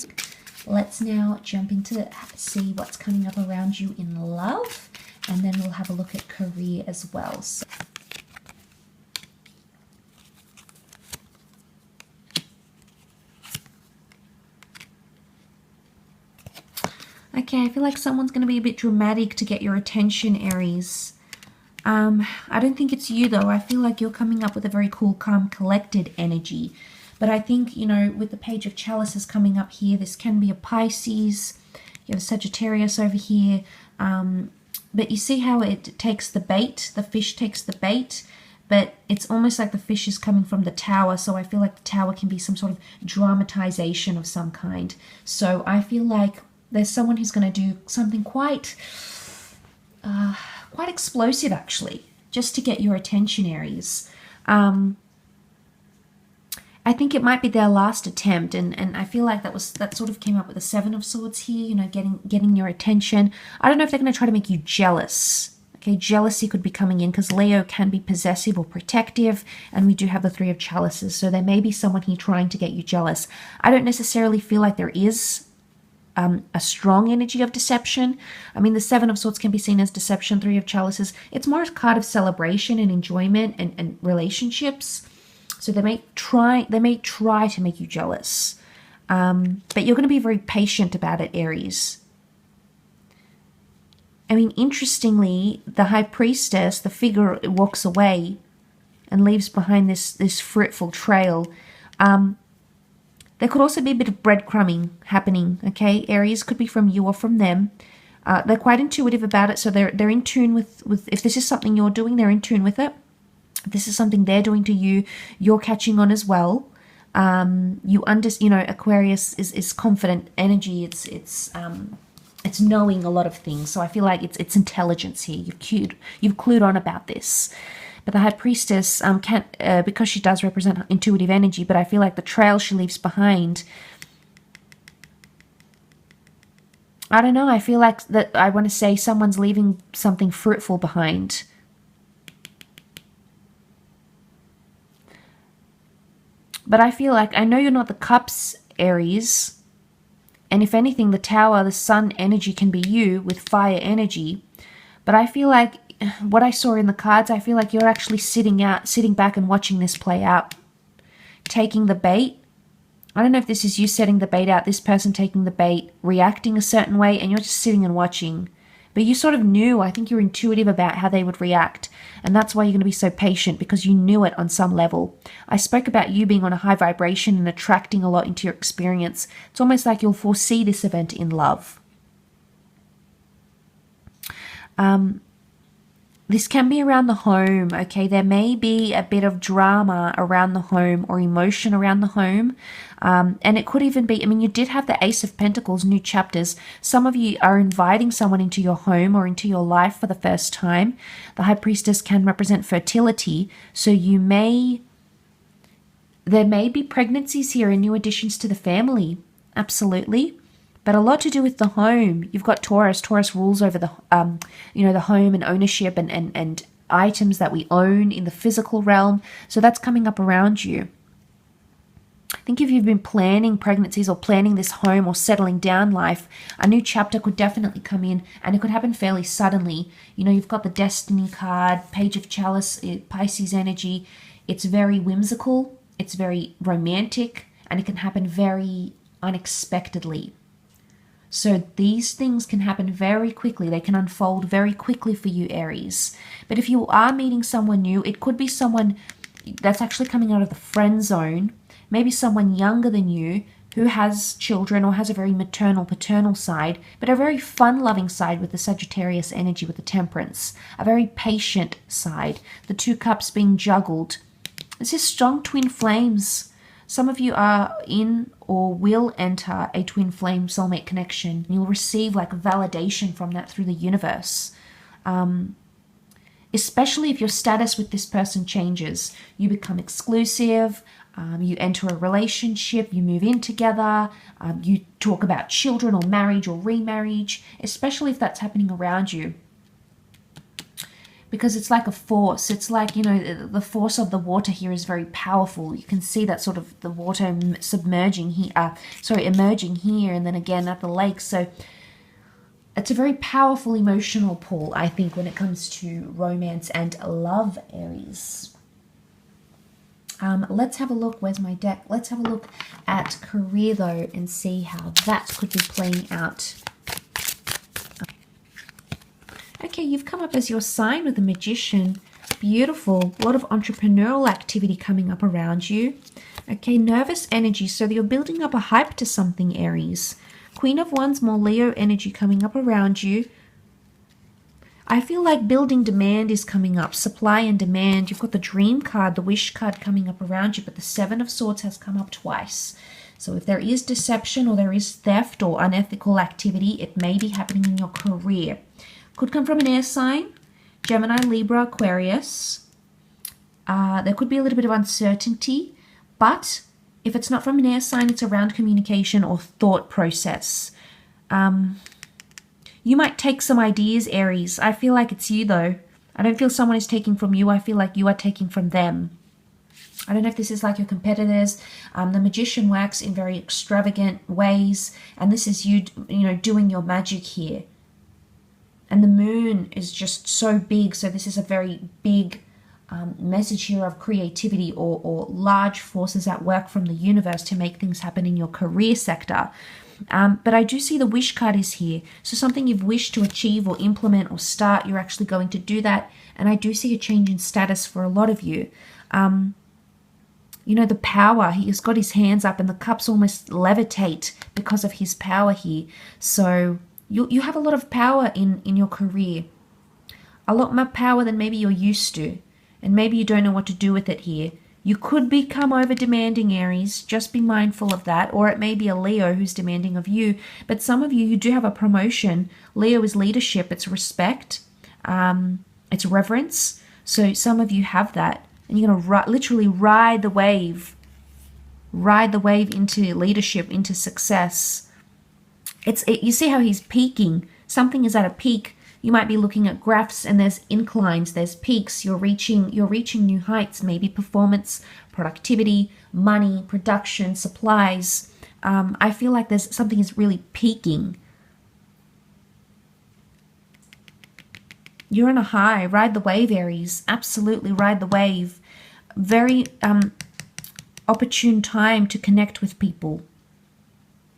Aries. Let's now jump into see what's coming up around you in love, and then we'll have a look at career as well. So, okay, I feel like someone's going to be a bit dramatic to get your attention, Aries. I don't think it's you though. I feel like you're coming up with a very cool, calm, collected energy. But I think, you know, with the Page of Chalices coming up here, this can be a Pisces. You have a Sagittarius over here. But you see how it takes the bait, the fish takes the bait, but it's almost like the fish is coming from the tower. So I feel like the tower can be some sort of dramatization of some kind. So I feel like there's someone who's going to do something quite explosive, actually, just to get your attention, Aries. I think it might be their last attempt, and I feel like that sort of came up with the Seven of Swords here, you know, getting your attention. I don't know if they're going to try to make you jealous. Okay, jealousy could be coming in because Leo can be possessive or protective, and we do have the Three of Chalices, so there may be someone here trying to get you jealous. I don't necessarily feel like there is a strong energy of deception. I mean, the Seven of Swords can be seen as deception, Three of Chalices. It's more a card of celebration and enjoyment and relationships. So they may try to make you jealous. But you're going to be very patient about it, Aries. I mean, interestingly, the High Priestess, the figure, walks away and leaves behind this fruitful trail. There could also be a bit of breadcrumbing happening, okay? Aries, could be from you or from them. They're quite intuitive about it, so they're in tune with if this is something you're doing, they're in tune with it. If this is something they're doing to you, you're catching on as well. You know, Aquarius is confident energy. It's knowing a lot of things. So I feel like it's intelligence here. You've clued on about this. But the High Priestess can't, because she does represent intuitive energy, but I feel like the trail she leaves behind, I don't know, I feel like that I want to say someone's leaving something fruitful behind. But I feel like, I know you're not the Cups, Aries, and if anything, the Tower, the Sun energy can be you with fire energy, but I feel like what I saw in the cards, I feel like you're actually sitting back and watching this play out. Taking the bait. I don't know if this is you setting the bait out, this person taking the bait, reacting a certain way, and you're just sitting and watching. But you sort of knew, I think you're intuitive about how they would react. And that's why you're going to be so patient, because you knew it on some level. I spoke about you being on a high vibration and attracting a lot into your experience. It's almost like you'll foresee this event in love. This can be around the home, okay? There may be a bit of drama around the home or emotion around the home. And it could even be, I mean, you did have the Ace of Pentacles, new chapters. Some of you are inviting someone into your home or into your life for the first time. The High Priestess can represent fertility. So there may be pregnancies here and new additions to the family. Absolutely. But a lot to do with the home. You've got Taurus. Taurus rules over the, the home and ownership and items that we own in the physical realm. So that's coming up around you. I think if you've been planning pregnancies or planning this home or settling down life, a new chapter could definitely come in, and it could happen fairly suddenly. You know, you've got the Destiny card, Page of Chalice, Pisces energy. It's very whimsical. It's very romantic, and it can happen very unexpectedly. So these things can happen very quickly. They can unfold very quickly for you, Aries. But if you are meeting someone new, it could be someone that's actually coming out of the friend zone, maybe someone younger than you who has children or has a very maternal, paternal side, but a very fun-loving side with the Sagittarius energy, with the Temperance, a very patient side, the Two Cups being juggled. This is strong twin flames. Some of you are in or will enter a twin flame soulmate connection. You'll receive like validation from that through the universe. Especially if your status with this person changes. You become exclusive, you enter a relationship, you move in together, you talk about children or marriage or remarriage, especially if that's happening around you. because it's like a force. It's like, you know, the force of the water here is very powerful. You can see that sort of the water submerging here, emerging here, and then again at the lake. So it's a very powerful emotional pull, I think, when it comes to romance and love, Aries. Let's have a look. Where's my deck? Let's have a look at career, though, and see how that could be playing out. Okay, you've come up as your sign with the Magician. Beautiful. A lot of entrepreneurial activity coming up around you. Okay, nervous energy. So you're building up a hype to something, Aries. Queen of Wands, more Leo energy coming up around you. I feel like building demand is coming up, supply and demand. You've got the Dream card, the Wish card coming up around you, but the Seven of Swords has come up twice. So if there is deception or there is theft or unethical activity, it may be happening in your career. Could come from an air sign, Gemini, Libra, Aquarius. There could be a little bit of uncertainty, but if it's not from an air sign, it's around communication or thought process. You might take some ideas, Aries. I feel like it's you, though. I don't feel someone is taking from you. I feel like you are taking from them. I don't know if this is like your competitors. The Magician works in very extravagant ways, and this is you, doing your magic here. And the moon is just so big, so this is a very big message here of creativity or large forces at work from the universe to make things happen in your career sector. But I do see the Wish card is here. So something you've wished to achieve or implement or start, you're actually going to do that. And I do see a change in status for a lot of you. The power, he has got his hands up and the cups almost levitate because of his power here. So you have a lot of power in your career. A lot more power than maybe you're used to. And maybe you don't know what to do with it here. You could become over-demanding, Aries. Just be mindful of that. Or it may be a Leo who's demanding of you. But some of you do have a promotion. Leo is leadership. It's respect. It's reverence. So some of you have that. And you're going to literally ride the wave. Ride the wave into leadership, into success. You see how he's peaking. Something is at a peak. You might be looking at graphs and there's inclines, there's peaks. You're reaching new heights, maybe performance, productivity, money, production, supplies. I feel like there's something is really peaking. You're on a high. Ride the wave, Aries. Absolutely ride the wave. Very opportune time to connect with people.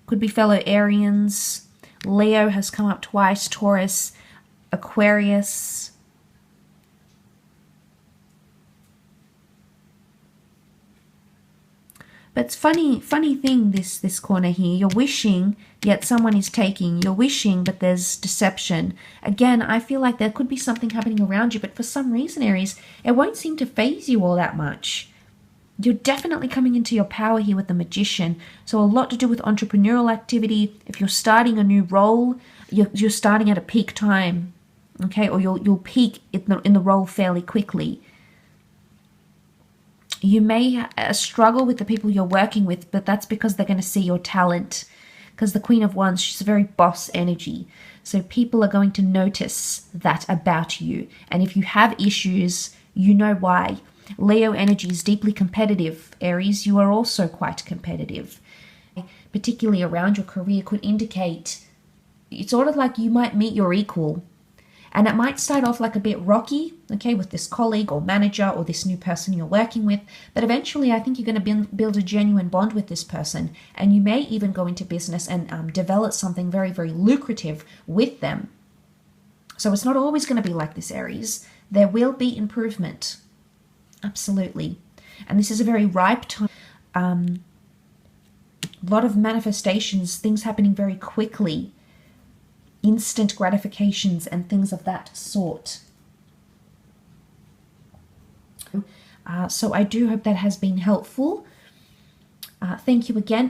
Could be fellow Arians. Leo has come up twice. Taurus, Aquarius. But it's funny thing, this corner here. You're wishing, yet someone is taking. You're wishing, but there's deception. Again, I feel like there could be something happening around you, but for some reason, Aries, it won't seem to faze you all that much. You're definitely coming into your power here with the Magician. So a lot to do with entrepreneurial activity. If you're starting a new role, you're starting at a peak time. Okay, or you'll peak in the role fairly quickly. You may struggle with the people you're working with, but that's because they're going to see your talent. Because the Queen of Wands, she's a very boss energy. So people are going to notice that about you. And if you have issues, you know why. Leo energy is deeply competitive. Aries, you are also quite competitive. Particularly around your career could indicate it's sort of like you might meet your equal. And it might start off like a bit rocky, okay, with this colleague or manager or this new person you're working with. But eventually, I think you're going to build a genuine bond with this person. And you may even go into business and develop something very, very lucrative with them. So it's not always going to be like this, Aries. There will be improvement. Absolutely. And this is a very ripe time. A lot of manifestations, things happening very quickly. Instant gratifications and things of that sort. So I do hope that has been helpful. Thank you again.